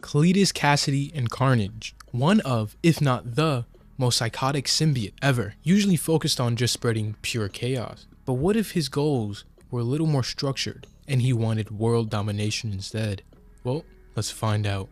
Cletus Kasady and Carnage, one of, if not the, most psychotic symbiote ever, usually focused on just spreading pure chaos. But what if his goals were a little more structured and he wanted world domination instead? Well, let's find out.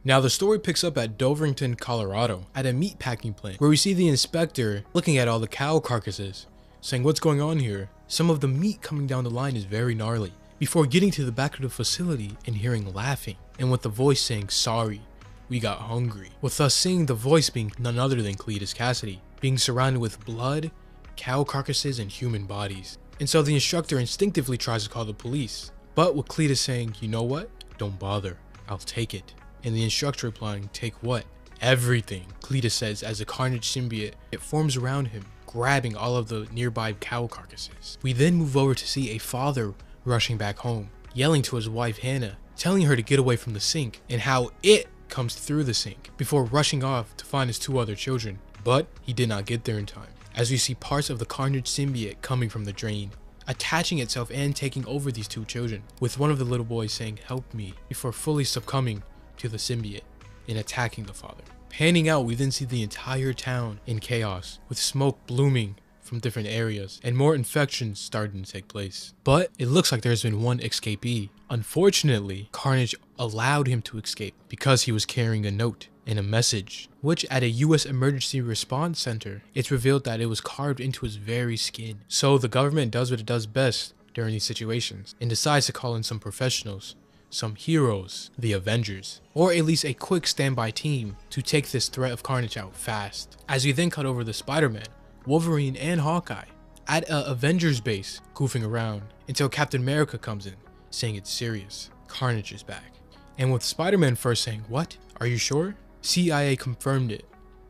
Now the story picks up at Doverington, Colorado, at a meat packing plant, where we see the inspector looking at all the cow carcasses, saying what's going on here. Some of the meat coming down the line is very gnarly, before getting to the back of the facility and hearing laughing, and with the voice saying sorry, we got hungry, with us seeing the voice being none other than Cletus Kasady, being surrounded with blood, cow carcasses, and human bodies. And so the instructor instinctively tries to call the police, but with Cletus saying, you know what, don't bother, I'll take it. And the instructor replying, take what? Everything, Cletus says as the Carnage symbiote it forms around him, grabbing all of the nearby cow carcasses. We then move over to see a father rushing back home, yelling to his wife Hannah, telling her to get away from the sink, and how it comes through the sink, before rushing off to find his two other children. But he did not get there in time, as we see parts of the Carnage symbiote coming from the drain, attaching itself and taking over these two children, with one of the little boys saying help me, before fully succumbing to the symbiote and attacking the father. Panning out, we then see the entire town in chaos, with smoke blooming from different areas and more infections starting to take place. But it looks like there's been one escapee. Unfortunately, Carnage allowed him to escape because he was carrying a note and a message, which at a U.S. emergency response center, it's revealed that it was carved into his very skin. So the government does what it does best during these situations and decides to call in some professionals, some heroes, the Avengers, or at least a quick standby team to take this threat of Carnage out fast. As we then cut over to Spider-Man, Wolverine, and Hawkeye at a Avengers base goofing around until Captain America comes in saying it's serious, Carnage is back. And with Spider-Man first saying, what? Are you sure? CIA confirmed it.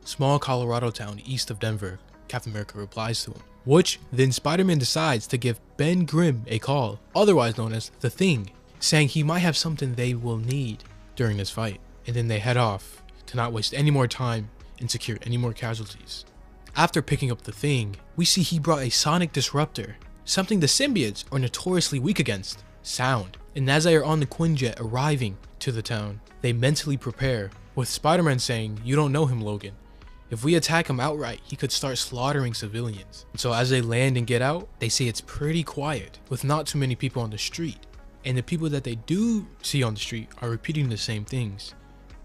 Small Colorado town east of Denver, Captain America replies to him. Which then Spider-Man decides to give Ben Grimm a call, otherwise known as The Thing, saying he might have something they will need during this fight. And then they head off to not waste any more time and secure any more casualties. After picking up The Thing, we see he brought a sonic disruptor, something the symbiotes are notoriously weak against, sound. And as they are on the Quinjet arriving to the town, they mentally prepare, with Spider-Man saying, you don't know him, Logan. If we attack him outright, he could start slaughtering civilians. And so as they land and get out, they say it's pretty quiet, with not too many people on the street. And the people that they do see on the street are repeating the same things.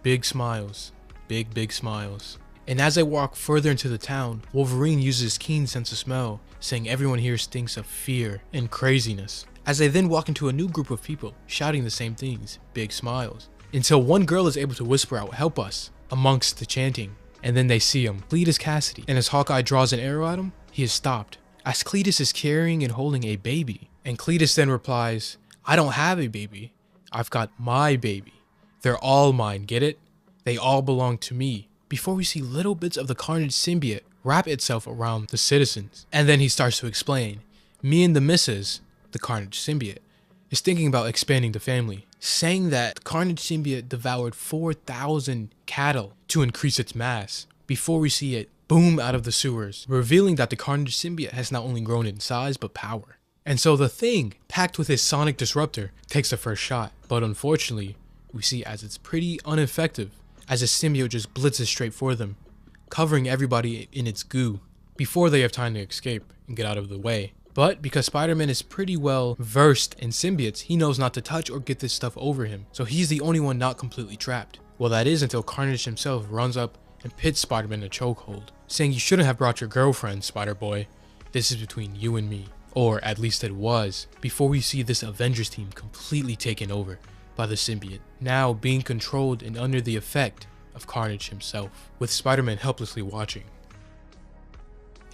Big smiles, big smiles. And as they walk further into the town, Wolverine uses his keen sense of smell, saying everyone here stinks of fear and craziness. As they then walk into a new group of people, shouting the same things, big smiles. Until one girl is able to whisper out, help us, amongst the chanting. And then they see him, Cletus Kasady. And as Hawkeye draws an arrow at him, he is stopped, as Cletus is carrying and holding a baby. And Cletus then replies, I don't have a baby, I've got my baby. They're all mine, get it? They all belong to me. Before we see little bits of the Carnage symbiote wrap itself around the citizens. And then he starts to explain, me and the missus, the Carnage symbiote, is thinking about expanding the family, saying that the Carnage symbiote devoured 4,000 cattle to increase its mass, before we see it boom out of the sewers, revealing that the Carnage symbiote has not only grown in size but power. And so the Thing, packed with his sonic disruptor, takes the first shot, but unfortunately, we see as it's pretty ineffective, as the symbiote just blitzes straight for them, covering everybody in its goo, before they have time to escape and get out of the way. But because Spider-Man is pretty well versed in symbiotes, he knows not to touch or get this stuff over him, so he's the only one not completely trapped. Well, that is until Carnage himself runs up and pits Spider-Man in a chokehold, saying you shouldn't have brought your girlfriend, Spider-Boy. This is between you and me. Or at least it was, before we see this Avengers team completely taken over by the symbiote, now being controlled and under the effect of Carnage himself, with Spider-Man helplessly watching.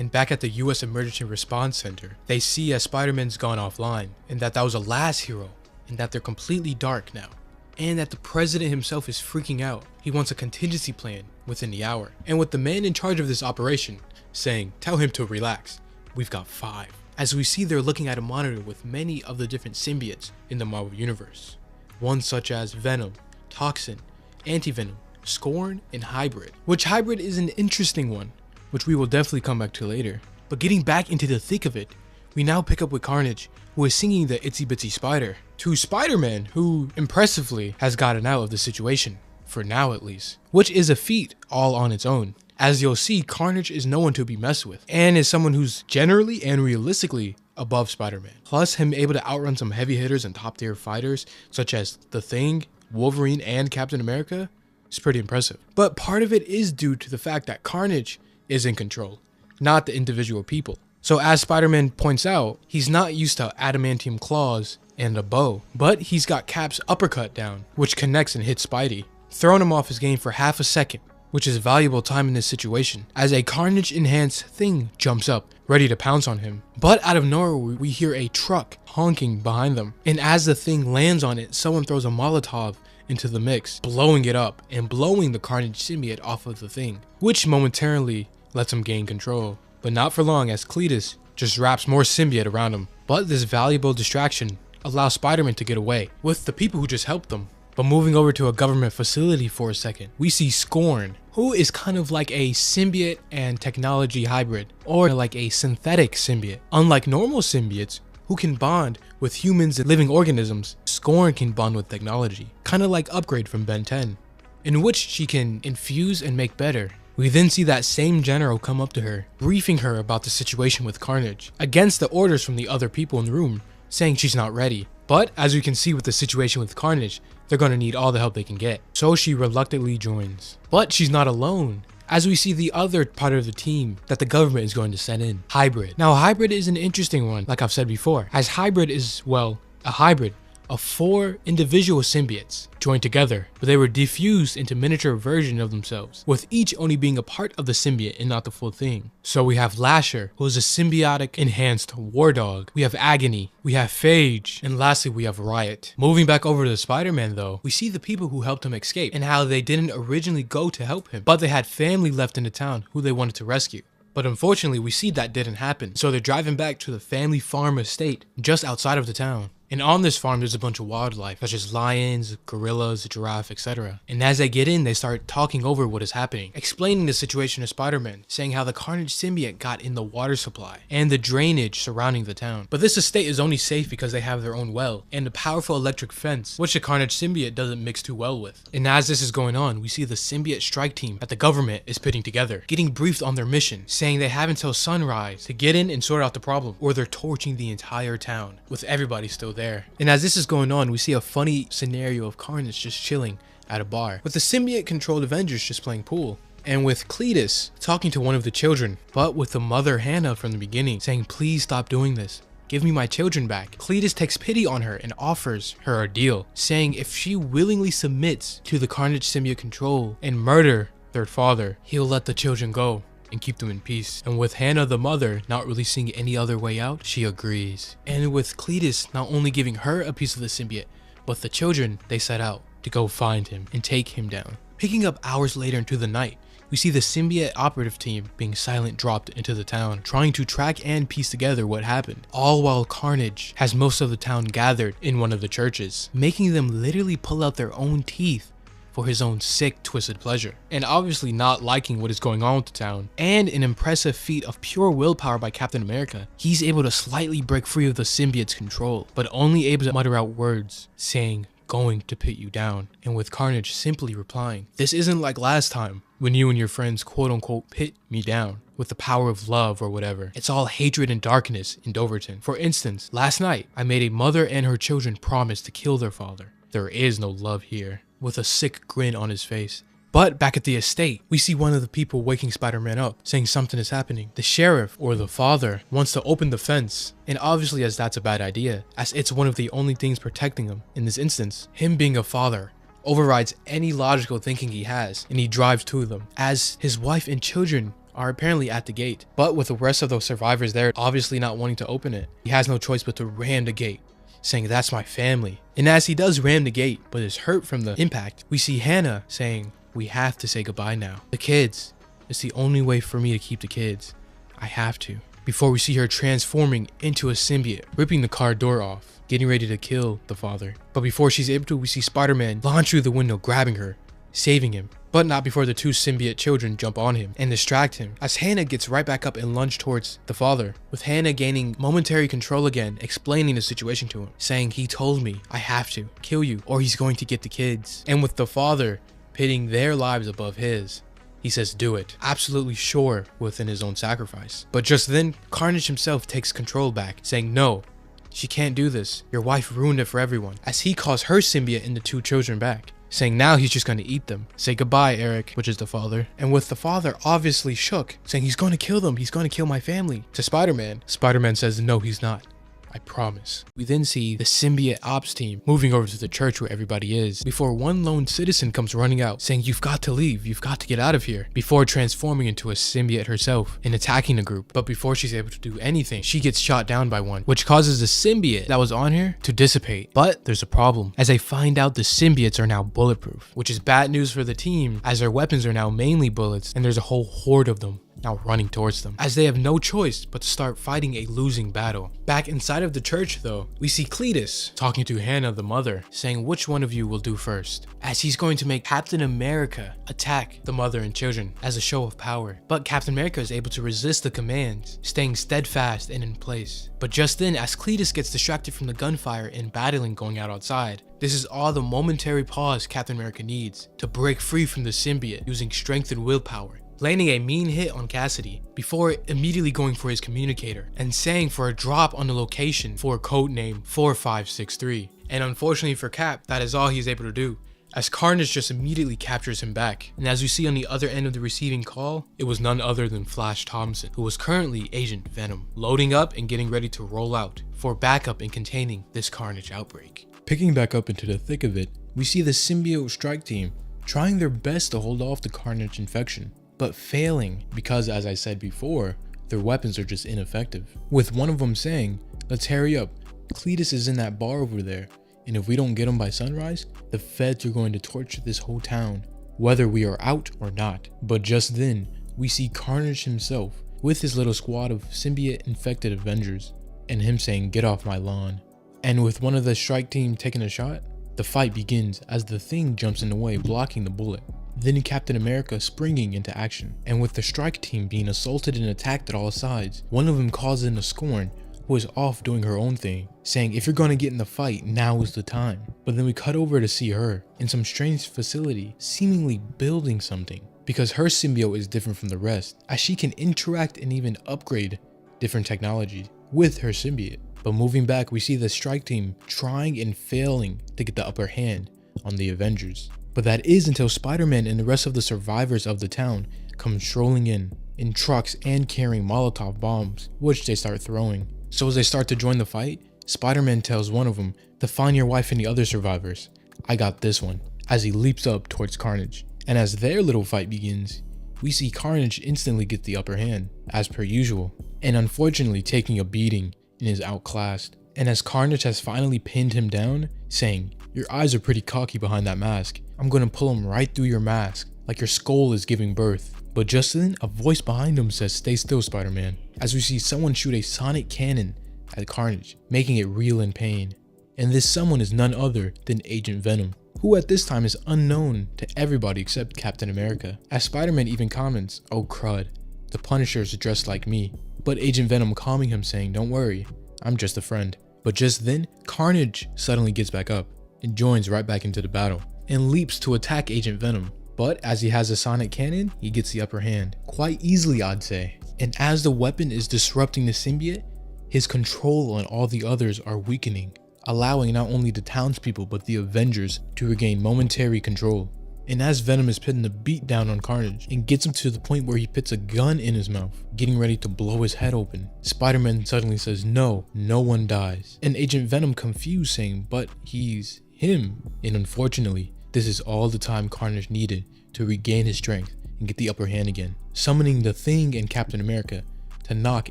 And back at the U.S. Emergency Response Center, they see as Spider-Man's gone offline, and that was a last hero, and that they're completely dark now, and that the president himself is freaking out. He wants a contingency plan within the hour, and with the man in charge of this operation saying, tell him to relax, we've got 5. As we see they're looking at a monitor with many of the different symbiotes in the Marvel Universe. Ones such as Venom, Toxin, Anti-Venom, Scorn, and Hybrid. Which Hybrid is an interesting one, which we will definitely come back to later. But getting back into the thick of it, we now pick up with Carnage, who is singing the Itsy Bitsy Spider, to Spider-Man, who impressively has gotten out of the situation. for now at least, which is a feat all on its own. As you'll see, Carnage is no one to be messed with, and is someone who's generally and realistically above Spider-Man. Plus, him able to outrun some heavy hitters and top tier fighters such as The Thing, Wolverine, and Captain America is pretty impressive. But part of it is due to the fact that Carnage is in control, not the individual people. So as Spider-Man points out, he's not used to adamantium claws and a bow, but he's got Cap's uppercut down, which connects and hits Spidey, throwing him off his game for half a second, which is valuable time in this situation, as a Carnage enhanced Thing jumps up, ready to pounce on him. But out of nowhere, we hear a truck honking behind them, and as the Thing lands on it, someone throws a Molotov into the mix, blowing it up and blowing the Carnage symbiote off of the Thing, which momentarily lets him gain control. But not for long, as Cletus just wraps more symbiote around him. But this valuable distraction allows Spider-Man to get away with the people who just helped them. But moving over to a government facility for a second, we see Scorn, who is kind of like a symbiote and technology hybrid, or like a synthetic symbiote. Unlike normal symbiotes, who can bond with humans and living organisms, Scorn can bond with technology, kind of like Upgrade from Ben 10, in which she can infuse and make better. We then see that same general come up to her, briefing her about the situation with Carnage, against the orders from the other people in the room, saying she's not ready. But as we can see with the situation with Carnage, they're going to need all the help they can get. So she reluctantly joins. But she's not alone, as we see the other part of the team that the government is going to send in, Hybrid. Now Hybrid is an interesting one, like I've said before, as Hybrid is, well, a hybrid of 4 individual symbiotes joined together, but they were diffused into miniature versions of themselves, with each only being a part of the symbiote and not the full thing. So we have Lasher, who is a symbiotic enhanced war dog. We have Agony, we have Phage, and lastly we have Riot. Moving back over to Spider-Man though, we see the people who helped him escape and how they didn't originally go to help him, but they had family left in the town who they wanted to rescue. But unfortunately, we see that didn't happen, so they're driving back to the family farm estate just outside of the town. And on this farm, there's a bunch of wildlife, such as lions, gorillas, giraffe, etc. And as they get in, they start talking over what is happening, explaining the situation to Spider-Man, saying how the Carnage symbiote got in the water supply and the drainage surrounding the town. But this estate is only safe because they have their own well and a powerful electric fence, which the Carnage symbiote doesn't mix too well with. And as this is going on, we see the symbiote strike team that the government is putting together, getting briefed on their mission, saying they have until sunrise to get in and sort out the problem, or they're torching the entire town, with everybody still there. And as this is going on, we see a funny scenario of Carnage just chilling at a bar, with the symbiote-controlled Avengers just playing pool, and with Cletus talking to one of the children, but with the mother Hannah from the beginning, saying, "Please stop doing this. Give me my children back." Cletus takes pity on her and offers her a deal, saying if she willingly submits to the Carnage symbiote control and murder their father, he'll let the children go and keep them in peace. And with Hannah the mother not really seeing any other way out, she agrees. And with Cletus not only giving her a piece of the symbiote, but the children, they set out to go find him and take him down. Picking up hours later into the night, we see the symbiote operative team being silent dropped into the town, trying to track and piece together what happened, all while Carnage has most of the town gathered in one of the churches, making them literally pull out their own teeth for his own sick, twisted pleasure. And obviously not liking what is going on with the town, and an impressive feat of pure willpower by Captain America, he's able to slightly break free of the symbiote's control, but only able to mutter out words, saying, "Going to put you down," and with Carnage simply replying, "This isn't like last time, when you and your friends quote-unquote pit me down with the power of love or whatever. It's all hatred and darkness in Doverton. For instance, last night, I made a mother and her children promise to kill their father. There is no love here," with a sick grin on his face. But back at the estate, we see one of the people waking Spider-Man up, saying something is happening. The sheriff, or the father, wants to open the fence, and obviously as that's a bad idea, as it's one of the only things protecting him. In this instance, him being a father overrides any logical thinking he has, and he drives to them, as his wife and children are apparently at the gate. But with the rest of those survivors there obviously not wanting to open it, he has no choice but to ram the gate, saying, "That's my family." And as he does ram the gate, but is hurt from the impact, we see Hannah saying, "We have to say goodbye now. The kids. It's the only way for me to keep the kids. I have to." Before we see her transforming into a symbiote, ripping the car door off, getting ready to kill the father. But before she's able to, we see Spider-Man launch through the window, grabbing her, saving him. But not before the 2 symbiote children jump on him and distract him, as Hannah gets right back up and lunge towards the father, with Hannah gaining momentary control again, explaining the situation to him, saying, "He told me I have to kill you or he's going to get the kids." And with the father pitting their lives above his. He says do it, absolutely sure within his own sacrifice. But just then, Carnage himself takes control back, saying no, she can't do this. Your wife ruined it for everyone, as he calls her symbiote and the 2 children back, saying now he's just going to eat them. Say goodbye, Eric, which is the father. And with the father obviously shook, saying he's going to kill them, he's going to kill my family, to Spider-Man. Spider-Man says no, he's not. I promise. We then see the symbiote ops team moving over to the church where everybody is, before one lone citizen comes running out saying you've got to leave, you've got to get out of here, before transforming into a symbiote herself and attacking the group. But before she's able to do anything, she gets shot down by one, which causes the symbiote that was on her to dissipate. But there's a problem, as they find out the symbiotes are now bulletproof, which is bad news for the team, as their weapons are now mainly bullets and there's a whole horde of them now running towards them, as they have no choice but to start fighting a losing battle. Back inside of the church though, we see Cletus talking to Hannah the mother, saying which one of you will do first, as he's going to make Captain America attack the mother and children as a show of power. But Captain America is able to resist the commands, staying steadfast and in place. But just then, as Cletus gets distracted from the gunfire and battling going out outside, this is all the momentary pause Captain America needs to break free from the symbiote using strength and willpower, landing a mean hit on Cassidy before immediately going for his communicator and saying for a drop on the location for codename 4563. And unfortunately for Cap, that is all he's able to do, as Carnage just immediately captures him back. And as we see on the other end of the receiving call, it was none other than Flash Thompson, who was currently Agent Venom, loading up and getting ready to roll out for backup in containing this Carnage outbreak. Picking back up into the thick of it, we see the symbiote strike team trying their best to hold off the Carnage infection, but failing because, as I said before, their weapons are just ineffective. With one of them saying, let's hurry up, Cletus is in that bar over there, and if we don't get him by sunrise, the feds are going to torture this whole town, whether we are out or not. But just then, we see Carnage himself with his little squad of symbiote infected Avengers, and him saying get off my lawn. And with one of the strike team taking a shot, the fight begins as the Thing jumps in the way, blocking the bullet. Then Captain America springing into action, and with the strike team being assaulted and attacked at all sides, one of them calls in a Scorn, who is off doing her own thing, saying if you're gonna get in the fight, now is the time. But then we cut over to see her in some strange facility, seemingly building something, because her symbiote is different from the rest, as she can interact and even upgrade different technologies with her symbiote. But moving back, we see the strike team trying and failing to get the upper hand on the Avengers. But that is until Spider-Man and the rest of the survivors of the town come strolling in trucks and carrying Molotov bombs, which they start throwing. So as they start to join the fight, Spider-Man tells one of them to find your wife and the other survivors. I got this one, as he leaps up towards Carnage. And as their little fight begins, we see Carnage instantly get the upper hand, as per usual, and unfortunately taking a beating and is outclassed. And as Carnage has finally pinned him down, saying, your eyes are pretty cocky behind that mask. I'm gonna pull them right through your mask, like your skull is giving birth. But just then, a voice behind him says, stay still, Spider-Man, as we see someone shoot a sonic cannon at Carnage, making it reel in pain. And this someone is none other than Agent Venom, who at this time is unknown to everybody except Captain America. As Spider-Man even comments, oh crud, the Punisher's dressed like me. But Agent Venom calming him, saying, don't worry, I'm just a friend. But just then, Carnage suddenly gets back up and joins right back into the battle and leaps to attack Agent Venom. But as he has a sonic cannon, he gets the upper hand, quite easily I'd say. And as the weapon is disrupting the symbiote, his control on all the others are weakening, allowing not only the townspeople but the Avengers to regain momentary control. And as Venom is putting the beat down on Carnage and gets him to the point where he puts a gun in his mouth, getting ready to blow his head open, Spider-Man suddenly says, no one dies. And Agent Venom confused, saying, but he's him. And unfortunately, this is all the time Carnage needed to regain his strength and get the upper hand again, summoning the Thing and Captain America to knock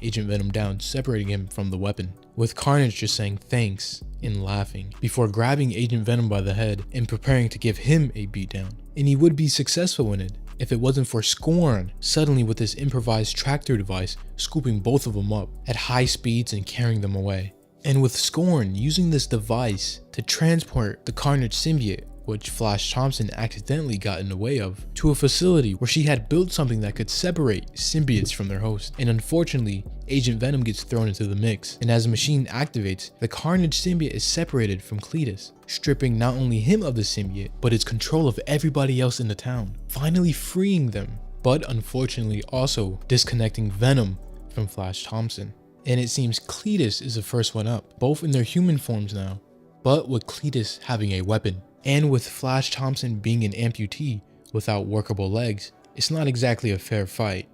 Agent Venom down, separating him from the weapon, with Carnage just saying thanks and laughing before grabbing Agent Venom by the head and preparing to give him a beatdown. And he would be successful in it if it wasn't for Scorn suddenly with this improvised tractor device scooping both of them up at high speeds and carrying them away. And with Scorn using this device to transport the Carnage symbiote which Flash Thompson accidentally got in the way of, to a facility where she had built something that could separate symbiotes from their host. And unfortunately, Agent Venom gets thrown into the mix, and as the machine activates, the Carnage symbiote is separated from Cletus, stripping not only him of the symbiote, but its control of everybody else in the town, finally freeing them, but unfortunately also disconnecting Venom from Flash Thompson. And it seems Cletus is the first one up, both in their human forms now, but with Cletus having a weapon. And with Flash Thompson being an amputee without workable legs, it's not exactly a fair fight.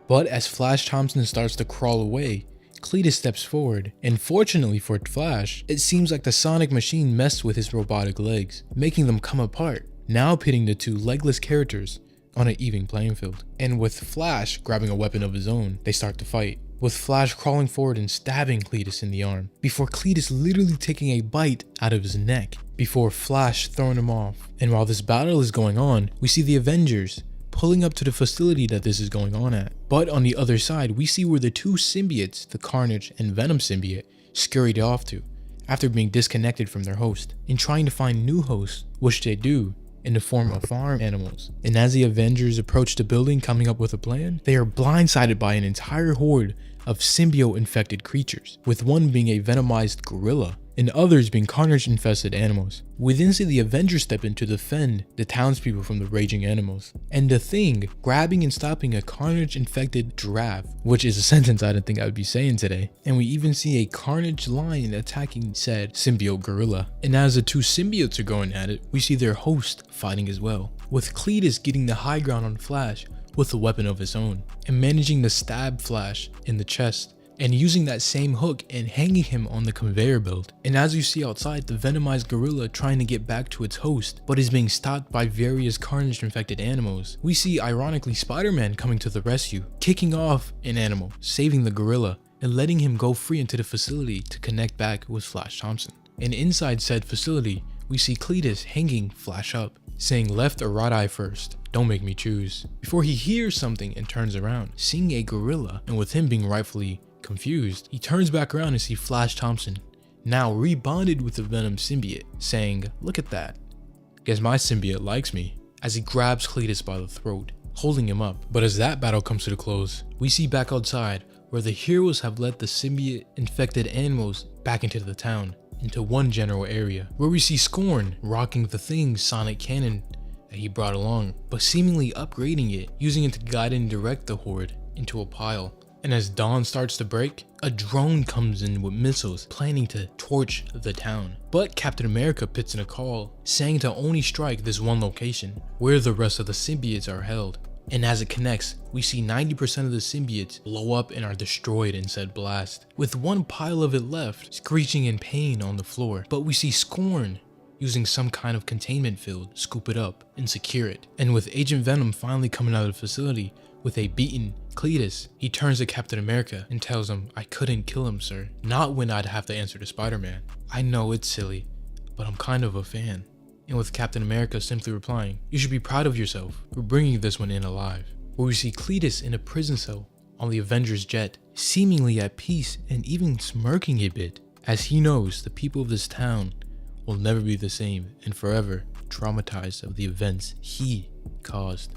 But as Flash Thompson starts to crawl away, Cletus steps forward, and fortunately for Flash, it seems like the sonic machine messed with his robotic legs, making them come apart, now pitting the two legless characters on an even playing field. And with Flash grabbing a weapon of his own, they start to fight, with Flash crawling forward and stabbing Cletus in the arm, before Cletus literally taking a bite out of his neck, before Flash throwing him off. And while this battle is going on, we see the Avengers pulling up to the facility that this is going on at. But on the other side, we see where the two symbiotes, the Carnage and Venom symbiote, scurried off to, after being disconnected from their host, and trying to find new hosts, which they do in the form of farm animals. And as the Avengers approach the building coming up with a plan, they are blindsided by an entire horde of symbiote-infected creatures, with one being a venomized gorilla, and others being Carnage-infested animals. We then see the Avengers step in to defend the townspeople from the raging animals, and the Thing grabbing and stopping a Carnage-infected giraffe, which is a sentence I didn't think I would be saying today. And we even see a Carnage lion attacking said symbiote gorilla. And as the two symbiotes are going at it, we see their host fighting as well, with Cletus getting the high ground on Flash with a weapon of his own, and managing to stab Flash in the chest, and using that same hook and hanging him on the conveyor belt. And as you see outside, the venomized gorilla trying to get back to its host, but is being stopped by various Carnage infected animals. We see ironically Spider-Man coming to the rescue, kicking off an animal, saving the gorilla, and letting him go free into the facility to connect back with Flash Thompson. And inside said facility, we see Cletus hanging Flash up, saying left or right eye first, don't make me choose, before he hears something and turns around, seeing a gorilla, and with him being rightfully confused, he turns back around and sees Flash Thompson, now rebonded with the Venom symbiote, saying, look at that, guess my symbiote likes me, as he grabs Cletus by the throat, holding him up. But as that battle comes to a close, we see back outside where the heroes have led the symbiote infected animals back into the town, into one general area, where we see Scorn rocking the Thing's sonic cannon that he brought along, but seemingly upgrading it, using it to guide and direct the horde into a pile. And as dawn starts to break, a drone comes in with missiles planning to torch the town. But Captain America puts in a call saying to only strike this one location where the rest of the symbiotes are held. And as it connects, we see 90% of the symbiotes blow up and are destroyed in said blast, with one pile of it left screeching in pain on the floor. But we see Scorn using some kind of containment field scoop it up and secure it. And with Agent Venom finally coming out of the facility with a beaten Cletus, he turns to Captain America and tells him, I couldn't kill him, sir. Not when I'd have to answer to Spider-Man. I know it's silly, but I'm kind of a fan. And with Captain America simply replying, you should be proud of yourself for bringing this one in alive. Where we see Cletus in a prison cell on the Avengers jet, seemingly at peace and even smirking a bit, as he knows the people of this town will never be the same and forever traumatized of the events he caused.